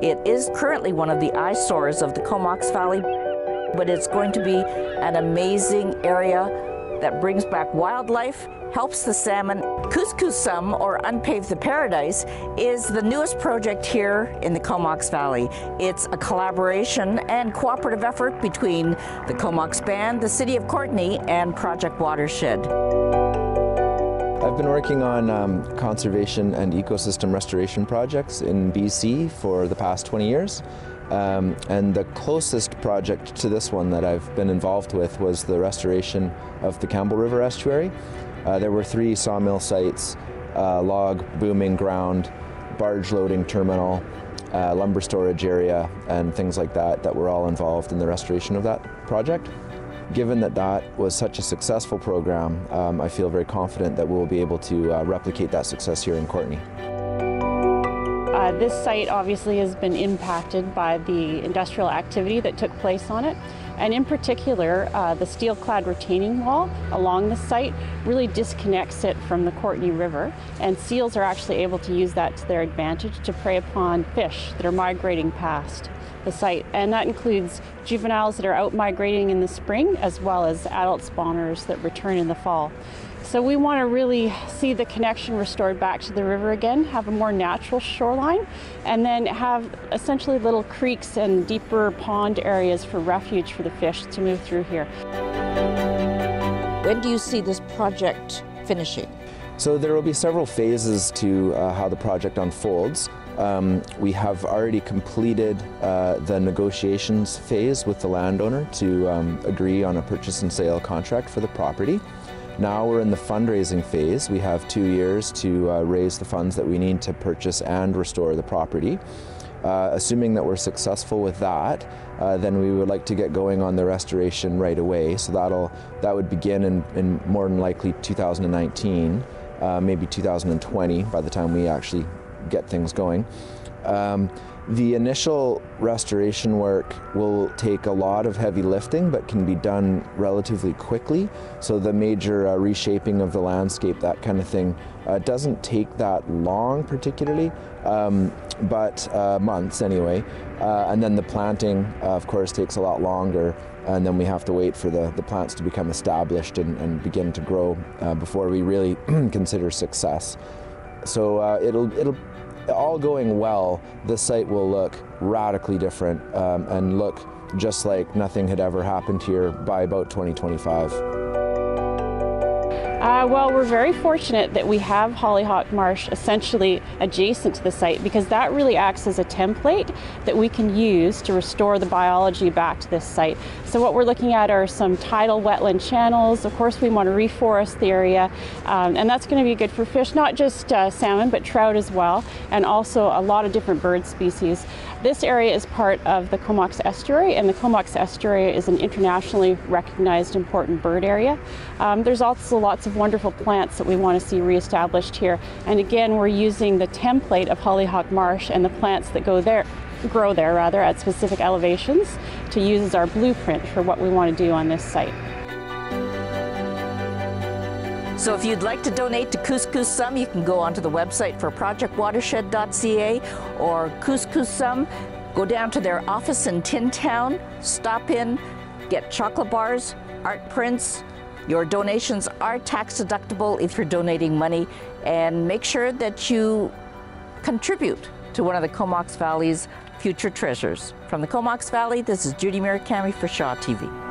It is currently one of the eyesores of the Comox Valley, but it's going to be an amazing area that brings back wildlife, helps the salmon. Kus-Kus-Sum, or Unpave the Paradise, is the newest project here in the Comox Valley. It's a collaboration and cooperative effort between the Comox Band, the City of Courtenay, and Project Watershed. I've been working on conservation and ecosystem restoration projects in BC for the past 20 years. And the closest project to this one that I've been involved with was the restoration of the Campbell River estuary. There were 3 sawmill sites, log booming ground, barge loading terminal, lumber storage area, and things like that that were all involved in the restoration of that project. Given that that was such a successful program, I feel very confident that we'll be able to replicate that success here in Courtenay. This site obviously has been impacted by the industrial activity that took place on it, and in particular the steel-clad retaining wall along the site really disconnects it from the Courtenay River, and seals are actually able to use that to their advantage to prey upon fish that are migrating past the site, and that includes juveniles that are out migrating in the spring as well as adult spawners that return in the fall. So we want to really see the connection restored back to the river again, have a more natural shoreline, and then have essentially little creeks and deeper pond areas for refuge for the fish to move through here. When do you see this project finishing? So there will be several phases to how the project unfolds. We have already completed the negotiations phase with the landowner to agree on a purchase and sale contract for the property. Now we're in the fundraising phase. We have 2 years to raise the funds that we need to purchase and restore the property. Assuming that we're successful with that, then we would like to get going on the restoration right away. So that would begin in more than likely 2019, maybe 2020 by the time we actually get things going. The initial restoration work will take a lot of heavy lifting, but can be done relatively quickly. So the major reshaping of the landscape, that kind of thing, doesn't take that long particularly, but months anyway. And then the planting, of course, takes a lot longer, and then we have to wait for the plants to become established and begin to grow before we really consider success. So it'll all going well, the site will look radically different and look just like nothing had ever happened here by about 2025. Well, we're very fortunate that we have Hollyhock Marsh essentially adjacent to the site, because that really acts as a template that we can use to restore the biology back to this site. So what we're looking at are some tidal wetland channels. Of course, we want to reforest the area, and that's going to be good for fish, not just salmon, but trout as well, and also a lot of different bird species. This area is part of the Comox Estuary, and the Comox Estuary is an internationally recognized important bird area. There's also lots of wonderful plants that we want to see reestablished here. And again, we're using the template of Hollyhock Marsh and the plants that grow there at specific elevations to use as our blueprint for what we want to do on this site. So if you'd like to donate to Kus-Kus-Sum, you can go onto the website for projectwatershed.ca or Kus-Kus-Sum. Go down to their office in Tin Town, stop in, get chocolate bars, art prints. Your donations are tax deductible if you're donating money, and make sure that you contribute to one of the Comox Valley's future treasures. From the Comox Valley, this is Judy Murakami for Shaw TV.